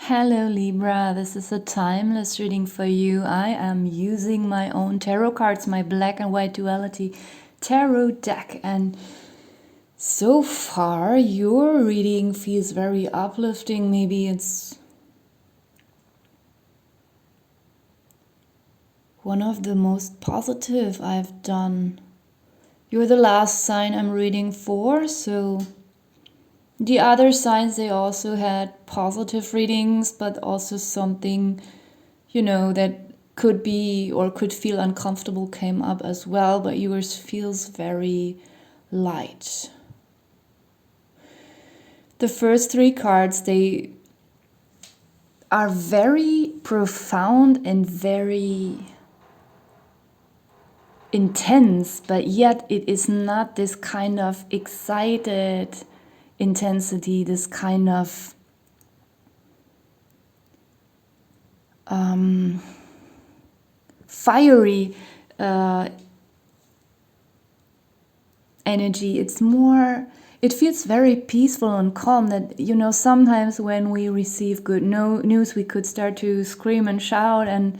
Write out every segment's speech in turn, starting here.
Hello Libra, this is a timeless reading for you. I am using my own tarot cards, my black and white duality tarot deck, and so far your reading feels very uplifting. Maybe it's one of the most positive I've done. You're the last sign I'm reading for, so the other signs, they also had positive readings, but also something, that could be or could feel uncomfortable came up as well, but yours feels very light. The first three cards, they are very profound and very intense, but yet it is not this kind of excited intensity, this kind of fiery energy. It feels very peaceful and calm that, sometimes when we receive good news, we could start to scream and shout and,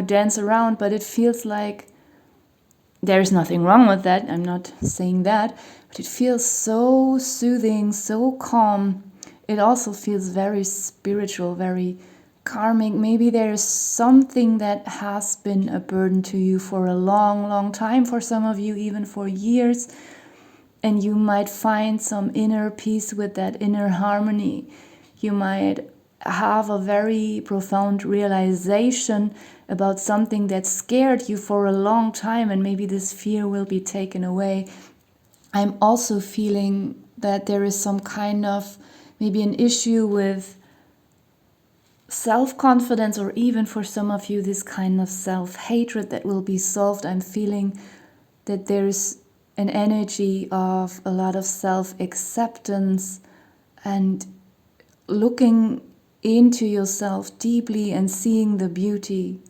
dance around, but it feels like there's nothing wrong with that. I'm not saying that, but it feels so soothing, so calm. It also feels very spiritual, very karmic. Maybe there's something that has been a burden to you for a long, long time, for some of you even for years, and you might find some inner peace with that, inner harmony. You might have a very profound realization about something that scared you for a long time, and maybe this fear will be taken away. I'm also feeling that there is some kind of maybe an issue with self-confidence, or even for some of you this kind of self-hatred that will be solved. I'm feeling that there's an energy of a lot of self-acceptance and looking into yourself deeply and seeing the beauty.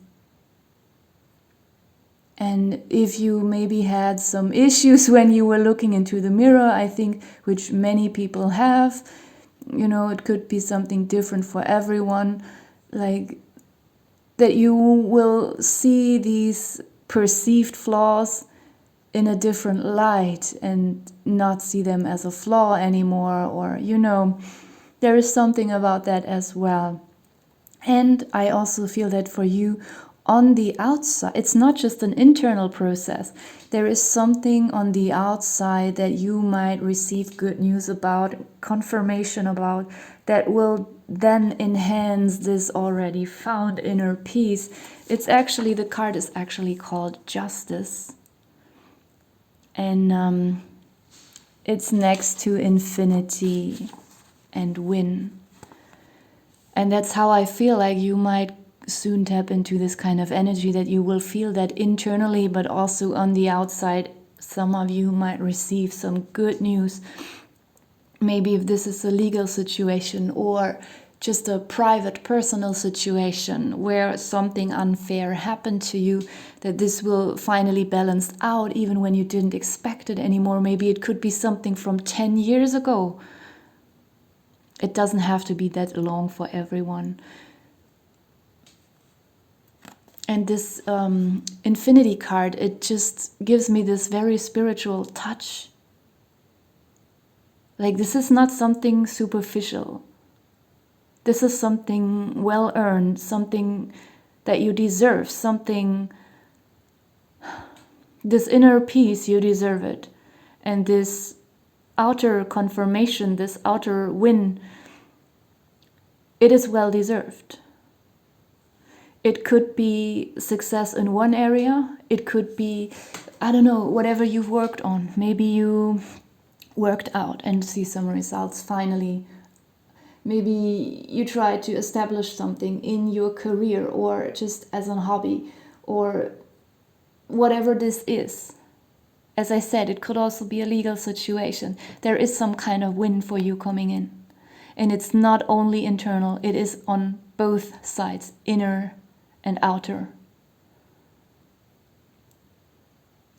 And if you maybe had some issues when you were looking into the mirror, I think, which many people have, it could be something different for everyone, like that you will see these perceived flaws in a different light and not see them as a flaw anymore, or, there is something about that as well. And I also feel that for you on the outside, it's not just an internal process. There is something on the outside that you might receive good news about, confirmation about, that will then enhance this already found inner peace. The card is actually called Justice. And it's next to Infinity and Win. And that's how I feel like you might soon tap into this kind of energy, that you will feel that internally, but also on the outside. Some of you might receive some good news. Maybe if this is a legal situation or just a private personal situation where something unfair happened to you, that this will finally balance out even when you didn't expect it anymore. Maybe it could be something from 10 years ago. It doesn't have to be that long for everyone. And this Infinity card, it just gives me this very spiritual touch. Like, this is not something superficial. This is something well-earned, something that you deserve, this inner peace, you deserve it. And this outer confirmation, this outer win, it is well-deserved. It could be success in one area. It could be, whatever you've worked on. Maybe you worked out and see some results finally. Maybe you try to establish something in your career or just as a hobby or whatever this is. As I said, it could also be a legal situation. There is some kind of win for you coming in. And it's not only internal, it is on both sides, inner and outer.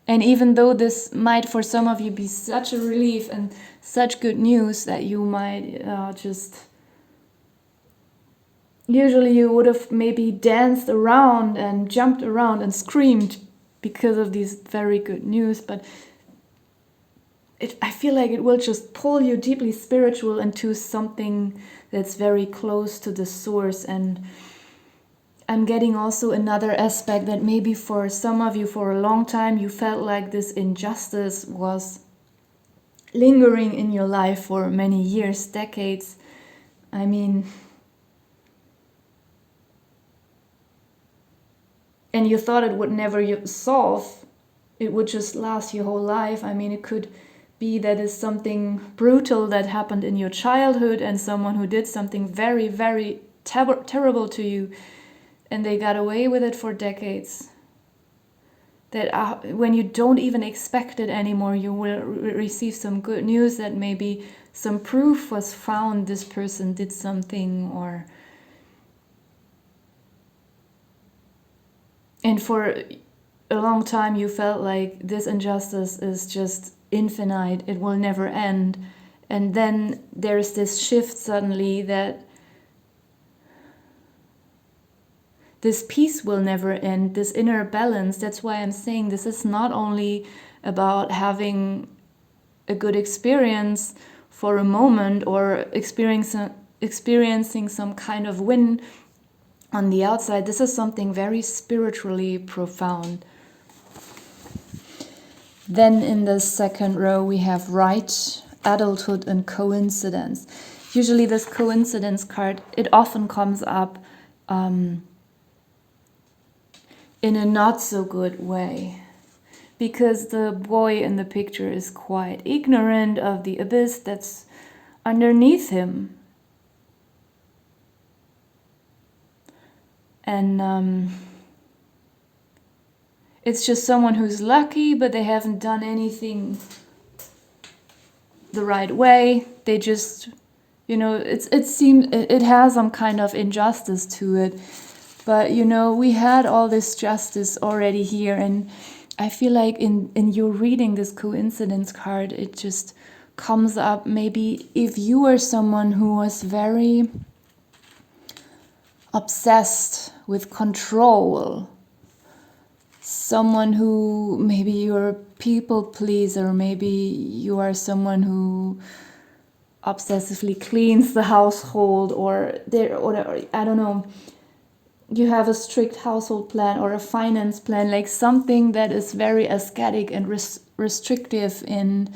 And even though this might for some of you be such a relief and such good news that you might just usually you would have maybe danced around and jumped around and screamed because of these very good news, but I feel like it will just pull you deeply spiritual into something that's very close to the source. And I'm getting also another aspect that maybe for some of you for a long time you felt like this injustice was lingering in your life for many years, decades. I mean, and you thought it would never solve, it would just last your whole life. I mean, it could be that is something brutal that happened in your childhood and someone who did something very, very terrible to you, and they got away with it for decades. That when you don't even expect it anymore, you will receive some good news that maybe some proof was found this person did something, or and for a long time you felt like this injustice is just infinite, it will never end. And then there's this shift suddenly that this peace will never end, this inner balance. That's why I'm saying this is not only about having a good experience for a moment or experiencing some kind of win on the outside. This is something very spiritually profound. Then in the second row we have right, adulthood, and coincidence. Usually this coincidence card, it often comes up in a not so good way, because the boy in the picture is quite ignorant of the abyss that's underneath him. And it's just someone who's lucky, but they haven't done anything the right way. They just, it seems it has some kind of injustice to it. But we had all this justice already here, and I feel like in you reading this coincidence card, it just comes up. Maybe if you are someone who was very obsessed with control, someone who, maybe you're a people pleaser, maybe you are someone who obsessively cleans the household, or I don't know, you have a strict household plan or a finance plan, like something that is very ascetic and restrictive in,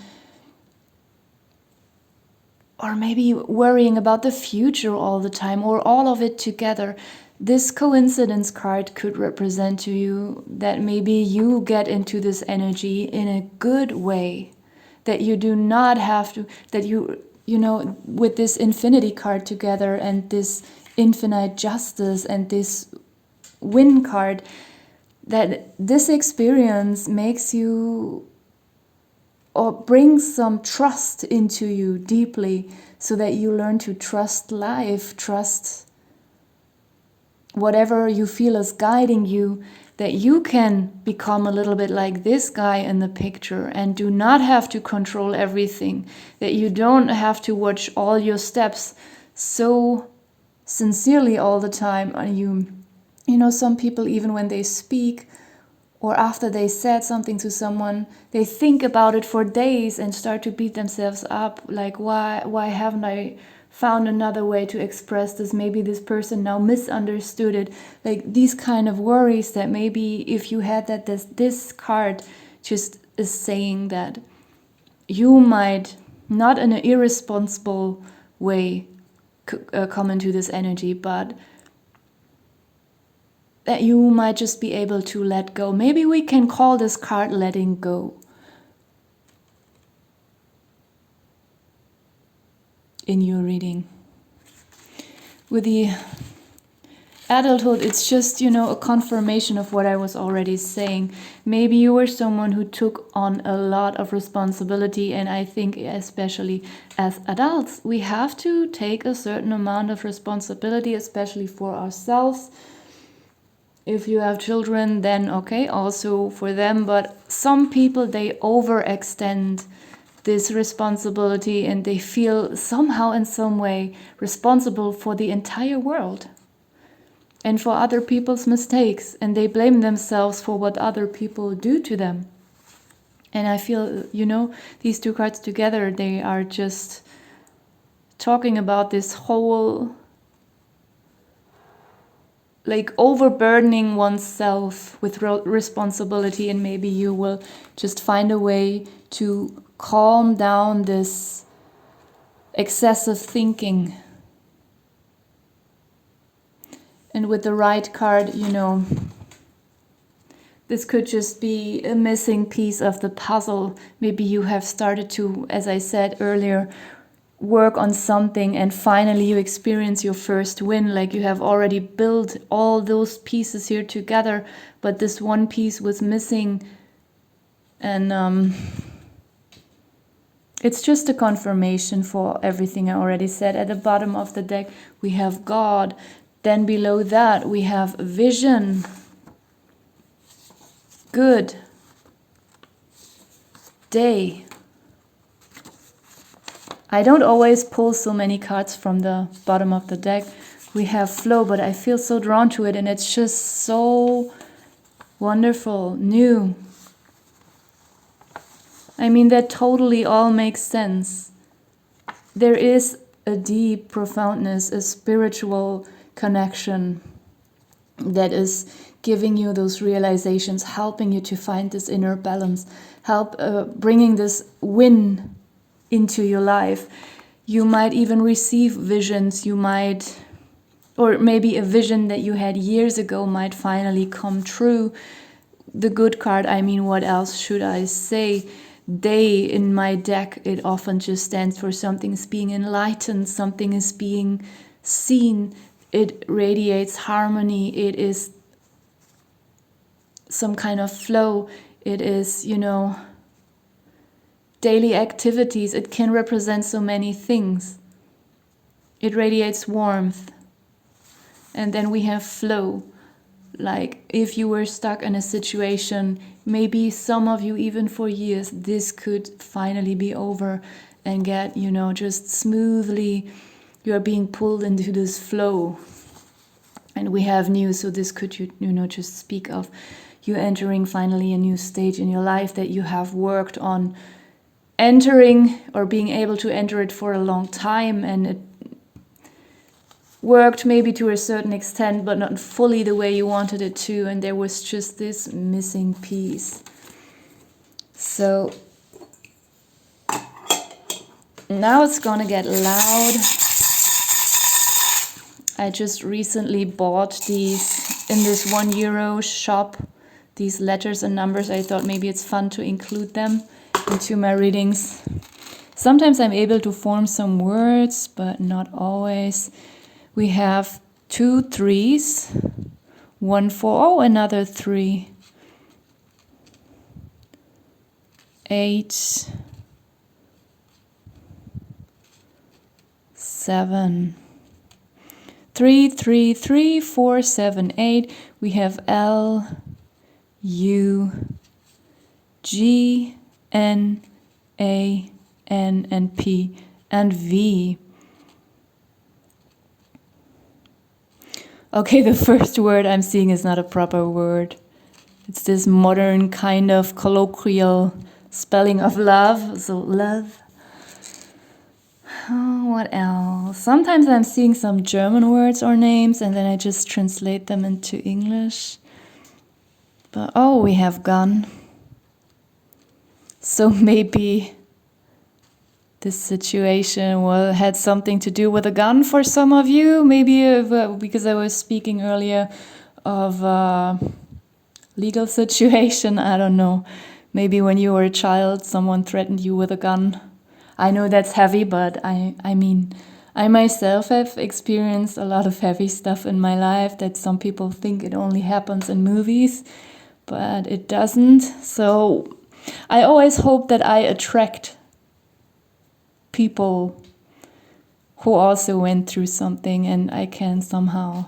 or maybe worrying about the future all the time, or all of it together. This coincidence card could represent to you that maybe you get into this energy in a good way, that you do not have to, that with this infinity card together and this infinite justice and this win card, that this experience makes you or brings some trust into you deeply, so that you learn to trust life, trust whatever you feel is guiding you, that you can become a little bit like this guy in the picture and do not have to control everything, that you don't have to watch all your steps so sincerely all the time. And some people, even when they speak or after they said something to someone, they think about it for days and start to beat themselves up, like, why haven't I found another way to express this? Maybe this person now misunderstood it. Like these kind of worries, that maybe if you had that, this card just is saying that you might, not in an irresponsible way, come into this energy, but that you might just be able to let go. Maybe we can call this card letting go in your reading. With the adulthood, it's just, a confirmation of what I was already saying. Maybe you were someone who took on a lot of responsibility, and I think especially as adults, we have to take a certain amount of responsibility, especially for ourselves. If you have children, then okay, also for them. But some people, they overextend this responsibility and they feel somehow in some way responsible for the entire world. and for other people's mistakes, and they blame themselves for what other people do to them. And I feel, these two cards together, they are just talking about this whole, like, overburdening oneself with responsibility, and maybe you will just find a way to calm down this excessive thinking. And with the right card, this could just be a missing piece of the puzzle. Maybe you have started to, as I said earlier, work on something, and finally you experience your first win. Like, you have already built all those pieces here together, but this one piece was missing. And it's just a confirmation for everything I already said. At the bottom of the deck, we have God. Then below that, we have vision. Good. Day. I don't always pull so many cards from the bottom of the deck. We have flow, but I feel so drawn to it, and it's just so wonderful, new. I mean, that totally all makes sense. There is a deep profoundness, a spiritual connection that is giving you those realizations, helping you to find this inner balance, bringing this win into your life. You might even receive visions, or maybe a vision that you had years ago might finally come true. The good card, what else should I say? Day in my deck, it often just stands for something is being enlightened, something is being seen. It radiates harmony. It is some kind of flow. It is, daily activities. It can represent so many things. It radiates warmth. And then we have flow. Like, if you were stuck in a situation, maybe some of you even for years, this could finally be over and get, just smoothly, you are being pulled into this flow. And we have new, so this could, just speak of you entering finally a new stage in your life that you have worked on entering, or being able to enter it for a long time, and it worked maybe to a certain extent, but not fully the way you wanted it to, and there was just this missing piece. So now it's gonna get loud. I just recently bought these in this €1 shop, these letters and numbers. I thought maybe it's fun to include them into my readings. Sometimes I'm able to form some words, but not always. We have 2 3s, 1 4, oh, another 3, 8, 7, 3 3 3 4 7 8. We have L, U, G, N, A, N, and P, and V. Okay, the first word I'm seeing is not a proper word. It's this modern kind of colloquial spelling of love, so love. Oh, what else? Sometimes I'm seeing some German words or names, and then I just translate them into English. But oh, we have gun. So maybe this situation had something to do with a gun for some of you. Maybe because I was speaking earlier of a legal situation. I don't know. Maybe when you were a child, someone threatened you with a gun. I know that's heavy, but I myself have experienced a lot of heavy stuff in my life that some people think it only happens in movies, but it doesn't. So I always hope that I attract people who also went through something, and I can somehow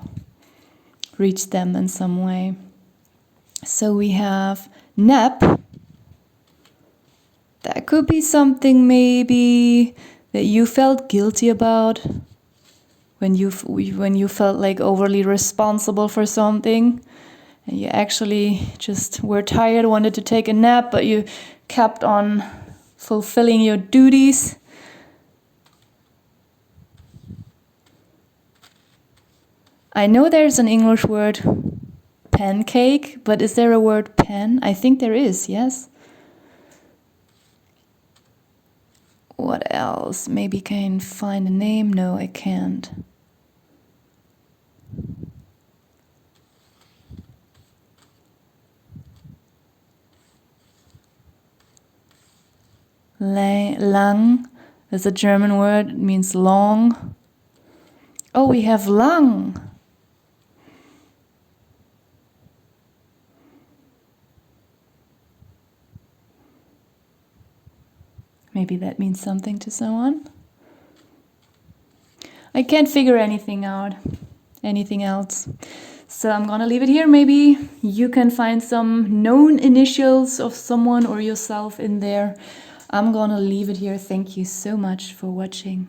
reach them in some way. So we have nap. That could be something maybe that you felt guilty about when you felt like overly responsible for something, and you actually just were tired, wanted to take a nap, but you kept on fulfilling your duties. I know there's an English word, pancake, but is there a word pen? I think there is, yes? What else? Maybe I can find a name? No, I can't. Lang is a German word. It means long. Oh, we have lang. Maybe that means something to someone. I can't figure anything out, anything else. So I'm gonna leave it here. Maybe you can find some known initials of someone or yourself in there. I'm gonna leave it here. Thank you so much for watching.